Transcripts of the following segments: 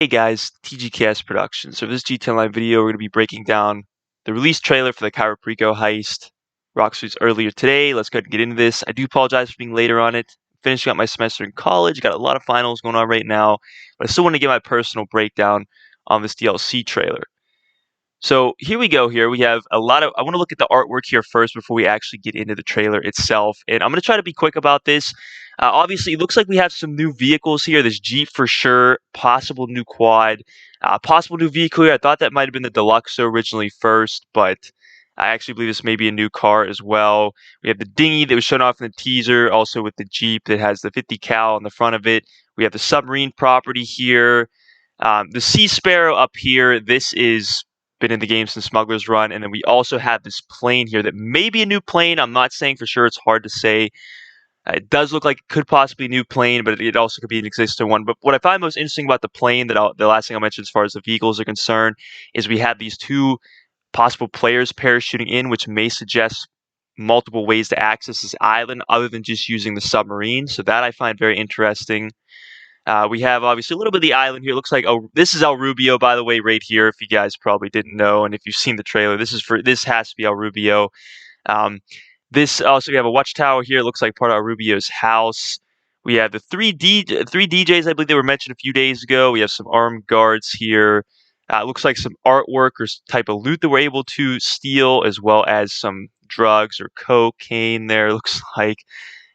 Hey guys, TGKS Productions. So for this GTA Online video, we're going to be breaking down the release trailer for the Cayo Perico Heist. Rockstar's earlier today. Let's go ahead and get into this. I do apologize for being later on it. Finishing up my semester in college. Got a lot of finals going on right now. But I still want to get my personal breakdown on this DLC trailer. So here we go here. We have a lot of, I want to look at the artwork here first before we actually get into the trailer itself. And I'm going to try to be quick about this. Obviously, it looks like we have some new vehicles here. This Jeep for sure, possible new quad, possible new vehicle here. I thought that might have been the Deluxe originally first, but I actually believe this may be a new car as well. We have the dinghy that was shown off in the teaser, also with the Jeep that has the 50 cal on the front of it. We have the submarine property here. The Sea Sparrow up here. This is been in the game since Smuggler's Run. And then we also have this plane here that may be a new plane. I'm not saying for sure. It's hard to say. It does look like it could possibly be a new plane, but it also could be an existing one. But what I find most interesting about the plane, the last thing I'll mention as far as the vehicles are concerned, is we have these two possible players parachuting in, which may suggest multiple ways to access this island other than just using the submarine. So that I find very interesting. We have obviously a little bit of the island here. It looks like, oh, this is El Rubio, by the way, right here. If you guys probably didn't know, and if you've seen the trailer, this has to be El Rubio. This also, we have a watchtower here. It looks like part of El Rubio's house. We have the three DJs. I believe they were mentioned a few days ago. We have some armed guards here. It looks like some artwork or type of loot that we're able to steal, as well as some drugs or cocaine. There looks like.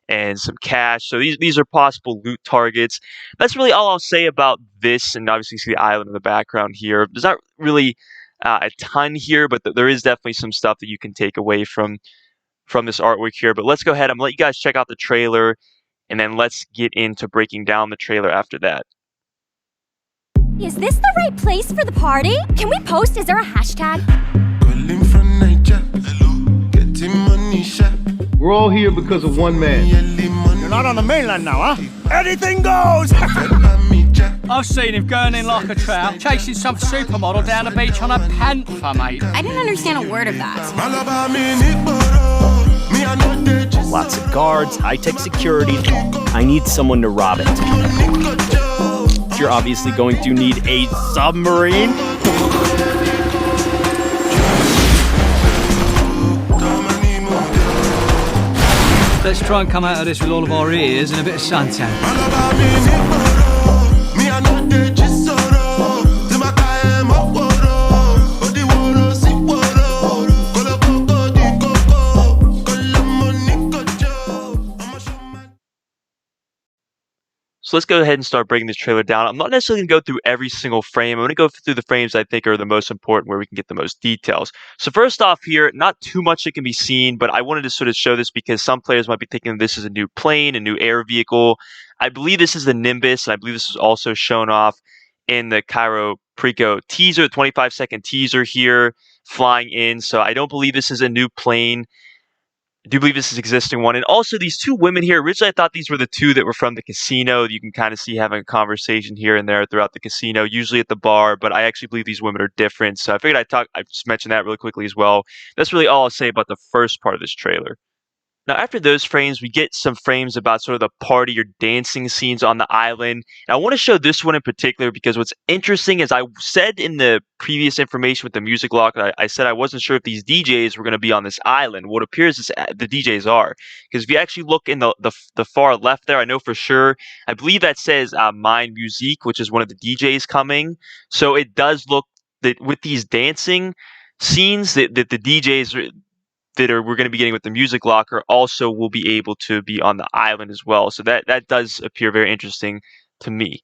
And some cash. So these are possible loot targets. That's really all I'll say about this. And obviously, you see the island in the background here. There's not really a ton here, but there is definitely some stuff that you can take away from this artwork here. But let's go ahead. I'm gonna let you guys check out the trailer, and then let's get into breaking down the trailer after that. Is this the right place for the party? Can we post? Is there a hashtag? We're all here because of one man. You're not on the mainland now, huh? Anything goes! I've seen him going in like a trout, chasing some supermodel down the beach on a panther, mate. I didn't understand a word of that. Lots of guards, high-tech security. I need someone to rob it. You're obviously going to need a submarine. Let's try and come out of this with all of our ears and a bit of suntan. So let's go ahead and start breaking this trailer down. I'm not necessarily going to go through every single frame. I'm going to go through the frames I think are the most important, where we can get the most details. So first off here, not too much that can be seen, but I wanted to sort of show this because some players might be thinking this is a new plane, a new air vehicle. I believe this is the Nimbus, and I believe this is also shown off in the Cayo Perico teaser, 25-second teaser here, flying in. So I don't believe this is a new plane. I do believe this is an existing one. And also these two women here, originally I thought these were the two that were from the casino. You can kind of see having a conversation here and there throughout the casino, usually at the bar, but I actually believe these women are different. So I figured I'd just mention that really quickly as well. That's really all I'll say about the first part of this trailer. Now, after those frames, we get some frames about sort of the party or dancing scenes on the island. And I want to show this one in particular because what's interesting is I said in the previous information with the music lock, I said I wasn't sure if these DJs were going to be on this island. What appears is the DJs are. Because if you actually look in the far left there, I know for sure, I believe that says Mind Musique, which is one of the DJs coming. So it does look that with these dancing scenes that the DJs we're going to be getting with the music locker also will be able to be on the island as well. So that does appear very interesting to me.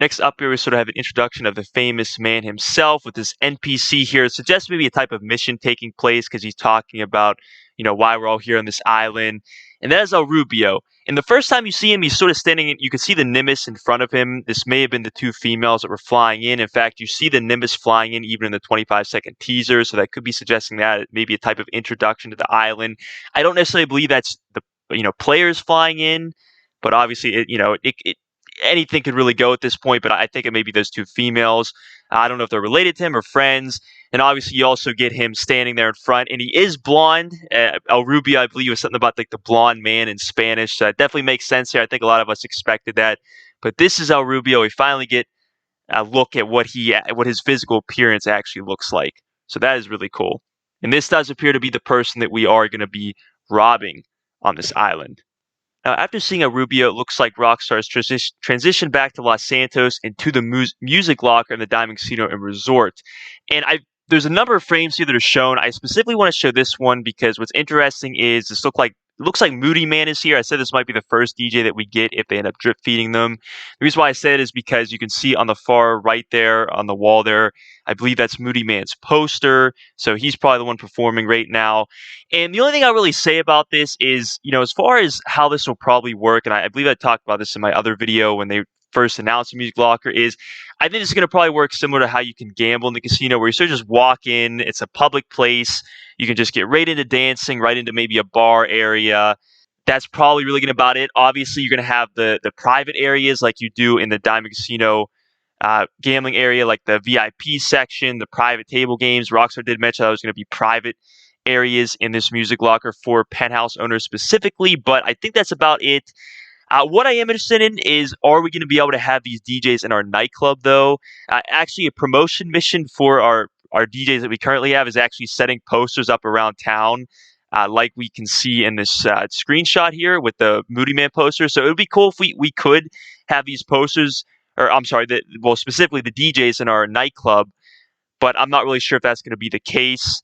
Next up here, we sort of have an introduction of the famous man himself with this NPC here. It suggests maybe a type of mission taking place because he's talking about, why we're all here on this island. And that is El Rubio. And the first time you see him, he's sort of standing, you can see the Nimbus in front of him. This may have been the two females that were flying in. In fact, you see the Nimbus flying in even in the 25-second teaser. So that could be suggesting that it may be a type of introduction to the island. I don't necessarily believe that's the, players flying in, but obviously, anything could really go at this point, but I think it may be those two females. I don't know if they're related to him or friends. And obviously, you also get him standing there in front, and he is blonde. El Rubio, I believe, was something about like the blonde man in Spanish. So that definitely makes sense here. I think a lot of us expected that. But this is El Rubio. We finally get look at what his physical appearance actually looks like. So that is really cool. And this does appear to be the person that we are going to be robbing on this island. Now, after seeing a Rubio, it looks like Rockstar's transitioned back to Los Santos and to the music locker in the Diamond Casino and Resort. And there's a number of frames here that are shown. I specifically want to show this one because what's interesting is it looks like Moody Man is here. I said this might be the first DJ that we get if they end up drip feeding them. The reason why I said it is because you can see on the far right there on the wall there, I believe that's Moody Man's poster. So he's probably the one performing right now. And the only thing I'll really say about this is, as far as how this will probably work, and I believe I talked about this in my other video when they first announced the music locker, is I think this is going to probably work similar to how you can gamble in the casino, where you sort of just walk in, it's a public place, you can just get right into dancing, right into maybe a bar area. That's probably really going to be about it. Obviously, you're going to have the private areas like you do in the Diamond Casino gambling area, like the VIP section, the private table games. Rockstar did mention that was going to be private areas in this music locker for penthouse owners specifically, but I think that's about it. What I am interested in is, are we going to be able to have these DJs in our nightclub, though? Actually, a promotion mission for our DJs that we currently have is actually setting posters up around town, like we can see in this screenshot here with the Moody Man poster. So it would be cool if we could have these posters, or I'm sorry, specifically the DJs in our nightclub, but I'm not really sure if that's going to be the case.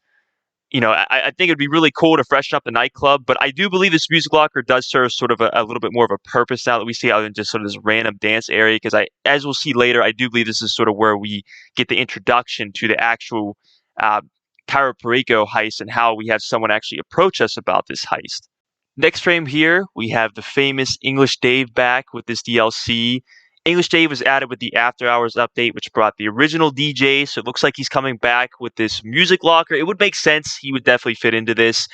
I think it'd be really cool to freshen up the nightclub, but I do believe this music locker does serve sort of a little bit more of a purpose now that we see, other than just sort of this random dance area. Because as we'll see later, I do believe this is sort of where we get the introduction to the actual Cayo Perico heist and how we have someone actually approach us about this heist. Next frame here, we have the famous English Dave back with this DLC. English Dave was added with the After Hours update, which brought the original DJ, so it looks like he's coming back with this music locker. It would make sense. He would definitely fit into this.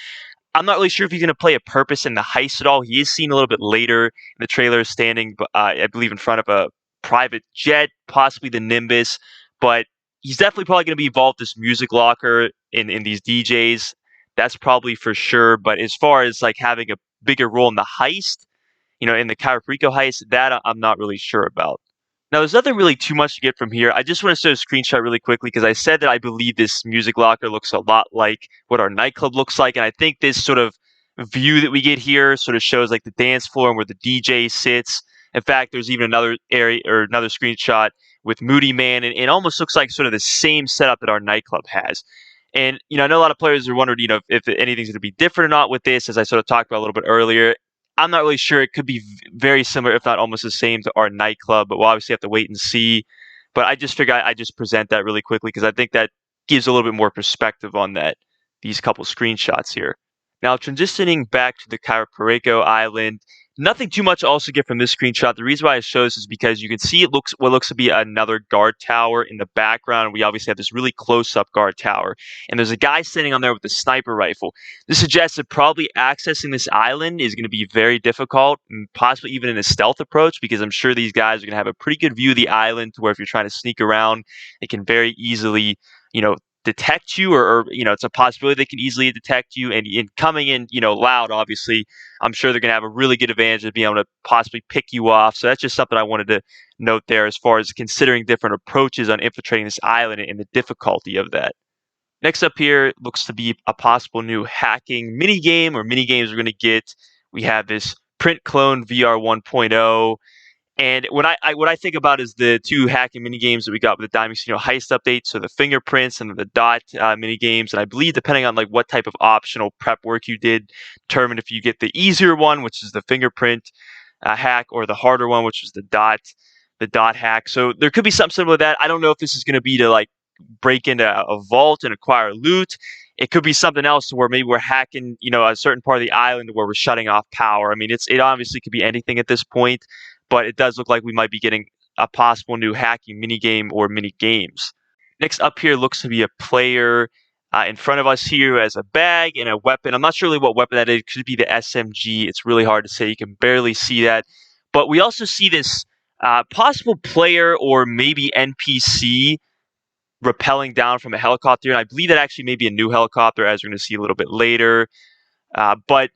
I'm not really sure if he's going to play a purpose in the heist at all. He is seen a little bit later in the trailer standing, I believe, in front of a private jet, possibly the Nimbus, but he's definitely probably going to be involved in this music locker in these DJs. That's probably for sure, but as far as like having a bigger role in the heist, in the Cayo Perico heist, that I'm not really sure about. Now, there's nothing really too much to get from here. I just want to show a screenshot really quickly because I said that I believe this music locker looks a lot like what our nightclub looks like. And I think this sort of view that we get here sort of shows like the dance floor and where the DJ sits. In fact, there's even another area or another screenshot with Moody Man, and it almost looks like sort of the same setup that our nightclub has. And, I know a lot of players are wondering, if anything's going to be different or not with this, as I sort of talked about a little bit earlier. I'm not really sure. It could be very similar, if not almost the same, to our nightclub, but we'll obviously have to wait and see. But I just figured I just present that really quickly because I think that gives a little bit more perspective on these couple screenshots here. Now, transitioning back to the Cayo Perico Island, nothing too much also get from this screenshot. The reason why I show this is because you can see what looks to be another guard tower in the background. We obviously have this really close-up guard tower, and there's a guy sitting on there with a sniper rifle. This suggests that probably accessing this island is going to be very difficult, and possibly even in a stealth approach, because I'm sure these guys are going to have a pretty good view of the island to where if you're trying to sneak around, they can very easily, detect you, or it's a possibility they can easily detect you, and in coming in, loud, obviously, I'm sure they're going to have a really good advantage of being able to possibly pick you off. So that's just something I wanted to note there as far as considering different approaches on infiltrating this island and the difficulty of that. Next up here looks to be a possible new hacking minigame or minigames we're going to get. We have this Print Clone VR 1.0. And what I think about is the two hacking mini games that we got with the Diamond Casino heist update, so the fingerprints and the dot mini games. And I believe depending on like what type of optional prep work you did, determine if you get the easier one, which is the fingerprint hack, or the harder one, which is the dot hack. So there could be something similar to that. I don't know if this is going to be to like break into a vault and acquire loot. It could be something else where maybe we're hacking, a certain part of the island where we're shutting off power. I mean, it obviously could be anything at this point, but it does look like we might be getting a possible new hacking minigame or mini games. Next up here looks to be a player in front of us here who has a bag and a weapon. I'm not sure really what weapon that is. It could be the SMG. It's really hard to say. You can barely see that. But we also see this possible player or maybe NPC rappelling down from a helicopter. And I believe that actually may be a new helicopter, as we're going to see a little bit later. But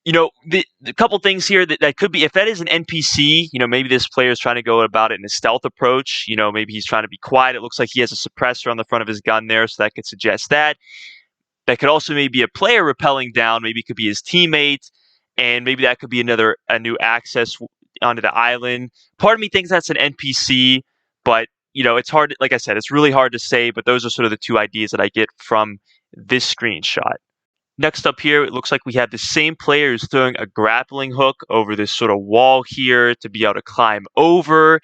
The couple things here that could be, if that is an NPC, maybe this player is trying to go about it in a stealth approach. Maybe he's trying to be quiet. It looks like he has a suppressor on the front of his gun there, so that could suggest that. That could also maybe be a player rappelling down. Maybe it could be his teammate, and maybe that could be a new access onto the island. Part of me thinks that's an NPC, but it's hard. Like I said, it's really hard to say. But those are sort of the two ideas that I get from this screenshot. Next up here, it looks like we have the same player who's throwing a grappling hook over this sort of wall here to be able to climb over.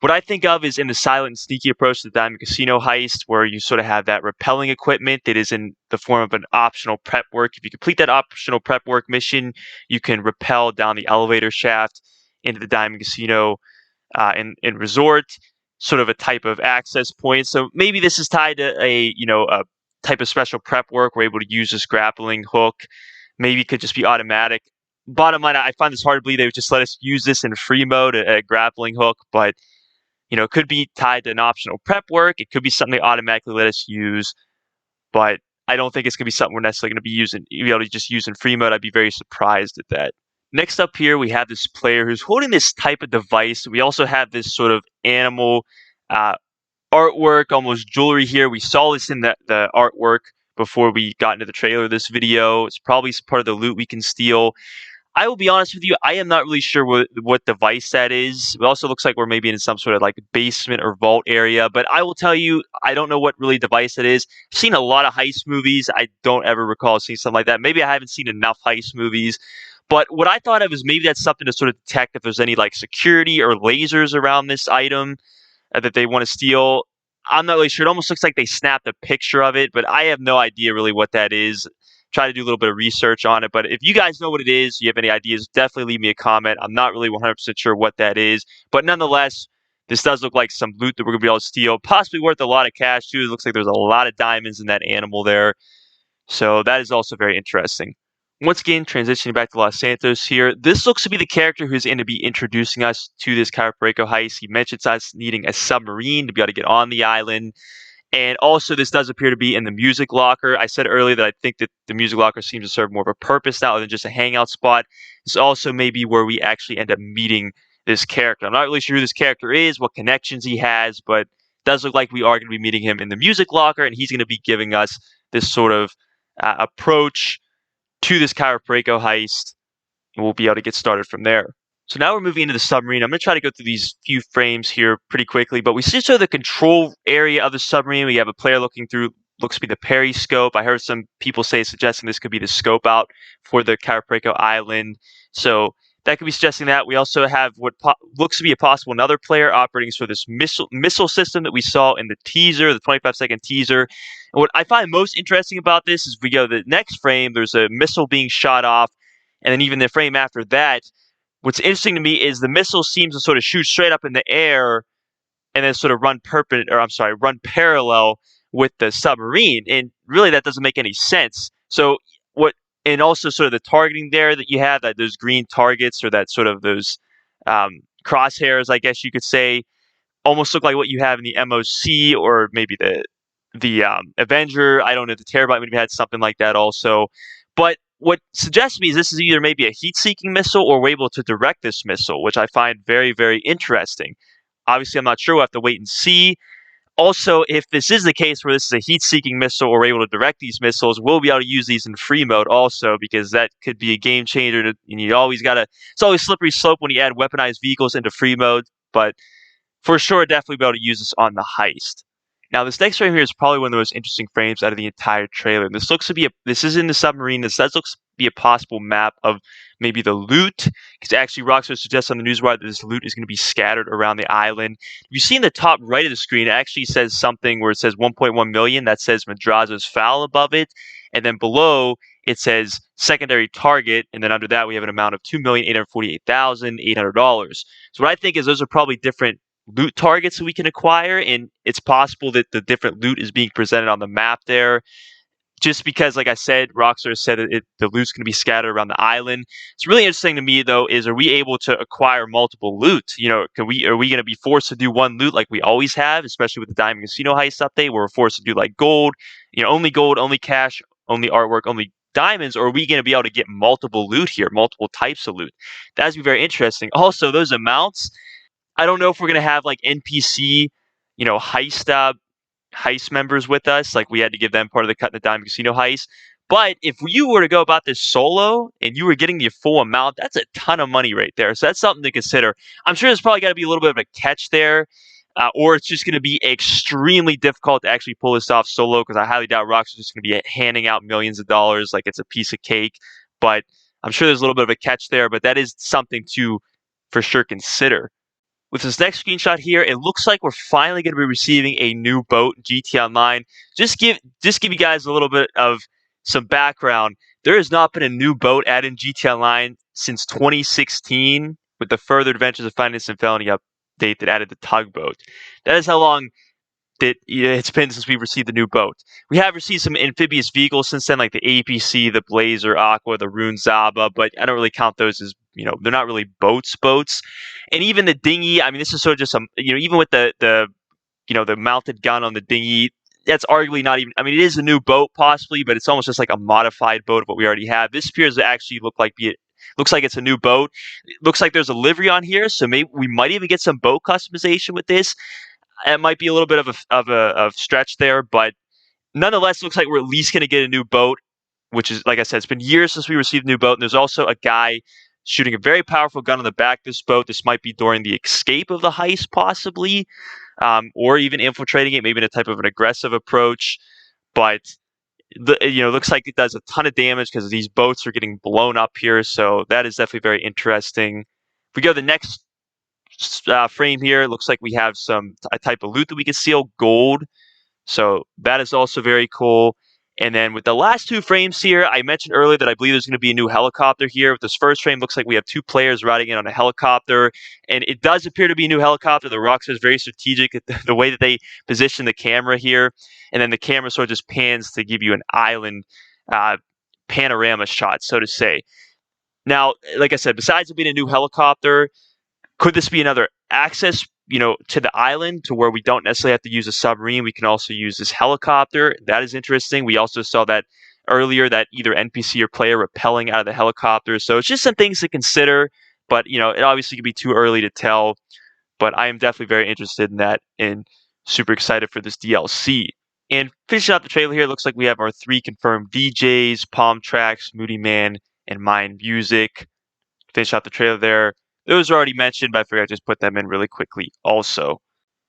What I think of is in the silent and sneaky approach to the Diamond Casino heist, where you sort of have that rappelling equipment that is in the form of an optional prep work. If you complete that optional prep work mission, you can rappel down the elevator shaft into the Diamond Casino and resort, sort of a type of access point. So maybe this is tied to a type of special prep work. We're able to use this grappling hook. Maybe it could just be automatic. Bottom line, I find this hard to believe they would just let us use this in free mode, a grappling hook, but it could be tied to an optional prep work. It could be something they automatically let us use, but I don't think it's going to be something we're necessarily going to be able to just use in free mode. I'd be very surprised at that. Next up here, we have this player who's holding this type of device. We also have this sort of animal artwork, almost jewelry here. We saw this in the artwork before we got into the trailer of this video. It's probably part of the loot we can steal. I will be honest with you, I am not really sure what device that is. It also looks like we're maybe in some sort of like basement or vault area, but I will tell you, I don't know what really device it is. I've seen a lot of heist movies. I don't ever recall seeing something like that. Maybe I haven't seen enough heist movies. But what I thought of is maybe that's something to sort of detect if there's any like security or lasers around this item that they want to steal. I'm not really sure. It almost looks like they snapped a picture of it, but I have no idea really what that is. Try to do a little bit of research on it. But if you guys know what it is, you have any ideas, definitely leave me a comment. I'm not really 100% sure what that is. But nonetheless, this does look like some loot that we're going to be able to steal. Possibly worth a lot of cash, too. It looks like there's a lot of diamonds in that animal there. So that is also very interesting. Once again, transitioning back to Los Santos here. This looks to be the character who's going to be introducing us to this Cayo Perico heist. He mentions us needing a submarine to be able to get on the island. And also, this does appear to be in the music locker. I said earlier that I think that the music locker seems to serve more of a purpose now than just a hangout spot. It's also maybe where we actually end up meeting this character. I'm not really sure who this character is, what connections he has, but it does look like we are going to be meeting him in the music locker, and he's going to be giving us this sort of approach to this Cayo Perico heist, and we'll be able to get started from there. So now we're moving into the submarine. I'm going to try to go through these few frames here pretty quickly, but we see sort of the control area of the submarine. We have a player looking through, looks to be the periscope. I heard some people suggesting this could be the scope out for the Cayo Perico island. So that could be suggesting that. We also have what looks to be a possible another player operating sort of this missile system that we saw in the teaser, the 25-second teaser. And what I find most interesting about this is we go to the next frame, there's a missile being shot off, and then even the frame after that, what's interesting to me is the missile seems to sort of shoot straight up in the air and then sort of run parallel with the submarine. And really that doesn't make any sense. And also sort of the targeting there that you have, that those green targets or that sort of those crosshairs, I guess you could say, almost look like what you have in the MOC or maybe the Avenger. I don't know, the Terabyte maybe had something like that also. But what suggests to me is this is either maybe a heat-seeking missile or we're able to direct this missile, which I find very, very interesting. Obviously, I'm not sure. We'll have to wait and see. Also, if this is the case where this is a heat-seeking missile or we're able to direct these missiles, we'll be able to use these in free mode also, because that could be a game changer. And it's always slippery slope when you add weaponized vehicles into free mode, but for sure, definitely be able to use this on the heist. Now, this next frame here is probably one of the most interesting frames out of the entire trailer. This is in the submarine. This looks to be a possible map of maybe the loot, because actually Rockstar suggests on the newswire that this loot is going to be scattered around the island. If you see in the top right of the screen, it actually says something where it says 1.1 million. That says Madrazo's foul above it. And then below, it says secondary target. And then under that, we have an amount of $2,848,800. So what I think is those are probably different loot targets that we can acquire, and it's possible that the different loot is being presented on the map there, just because, like I said, Rockstar said that the loot's going to be scattered around the island. It's really interesting to me, though, is are we able to acquire multiple loot? Are we going to be forced to do one loot like we always have, especially with the Diamond Casino heist update, where we're forced to do like gold, only cash, only artwork, only diamonds, or are we going to be able to get multiple loot here, multiple types of loot? That's be very interesting. Also, those amounts, I don't know if we're going to have like NPC, heist members with us. Like we had to give them part of the cut in the Diamond Casino heist. But if you were to go about this solo and you were getting the full amount, that's a ton of money right there. So that's something to consider. I'm sure there's probably got to be a little bit of a catch there, or it's just going to be extremely difficult to actually pull this off solo, because I highly doubt Rockstar's just going to be handing out millions of dollars like it's a piece of cake. But I'm sure there's a little bit of a catch there, but that is something to for sure consider. With this next screenshot here, it looks like we're finally going to be receiving a new boat, GT Online. Just give you guys a little bit of some background. There has not been a new boat added in GT Online since 2016, with the Further Adventures of Finance and Felony update that added the tugboat. That is how long that it's been since we received the new boat. We have received some amphibious vehicles since then, like the APC, the Blazer, Aqua, the Rune Zaba, but I don't really count those as, they're not really boats. And even the dinghy, I mean, this is sort of just even with the mounted gun on the dinghy, that's arguably not even, I mean, it is a new boat possibly, but it's almost just like a modified boat of what we already have. This appears to actually looks like it's a new boat. It looks like there's a livery on here, so maybe we might even get some boat customization with this. It might be a little bit of a stretch there, but nonetheless, it looks like we're at least going to get a new boat, which is, like I said, it's been years since we received a new boat. And there's also a guy shooting a very powerful gun on the back of this boat. This might be during the escape of the heist, possibly, or even infiltrating it, maybe in a type of an aggressive approach. But looks like it does a ton of damage because these boats are getting blown up here. So that is definitely very interesting. If we go to the next frame here, it looks like we have a type of loot that we can seal, gold. So that is also very cool. And then with the last two frames here, I mentioned earlier that I believe there's going to be a new helicopter here. With this first frame, looks like we have two players riding in on a helicopter. And it does appear to be a new helicopter. The Rockstar is very strategic at the way that they position the camera here. And then the camera sort of just pans to give you an island panorama shot, so to say. Now, like I said, besides it being a new helicopter, could this be another access, to the island to where we don't necessarily have to use a submarine? We can also use this helicopter. That is interesting. We also saw that earlier, that either NPC or player rappelling out of the helicopter. So it's just some things to consider, but it obviously could be too early to tell. But I am definitely very interested in that and super excited for this DLC. And finishing out the trailer here, it looks like we have our 3 confirmed DJs, Palm Tracks, Moody Man, and Mind Music. Finish out the trailer there. Those are already mentioned, but I figured I'd just put them in really quickly also.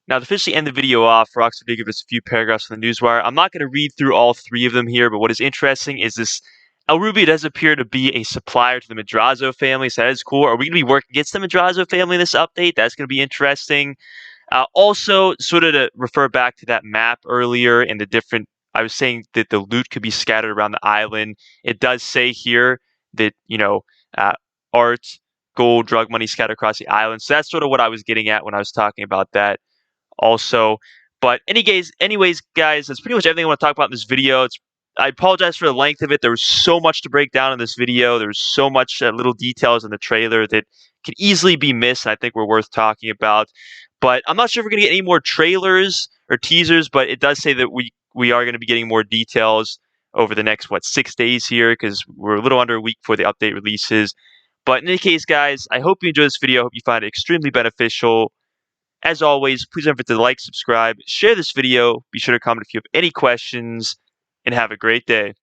Now, to officially end the video off, Rockstar did give us a few paragraphs from the newswire. I'm not going to read through all 3 of them here, but what is interesting is this El Ruby does appear to be a supplier to the Madrazo family, so that is cool. Are we going to be working against the Madrazo family in this update? That's going to be interesting. Also, sort of to refer back to that map earlier and I was saying that the loot could be scattered around the island. It does say here that, art, gold, drug money scattered across the island. So that's sort of what I was getting at when I was talking about that also. But anyways, guys, that's pretty much everything I want to talk about in this video. I apologize for the length of it. There was so much to break down in this video. There's so much little details in the trailer that can easily be missed, and I think were worth talking about. But I'm not sure if we're going to get any more trailers or teasers, but it does say that we are going to be getting more details over the next, 6 days here, because we're a little under a week before the update releases. But in any case, guys, I hope you enjoyed this video. I hope you find it extremely beneficial. As always, please don't forget to like, subscribe, share this video. Be sure to comment if you have any questions, and have a great day.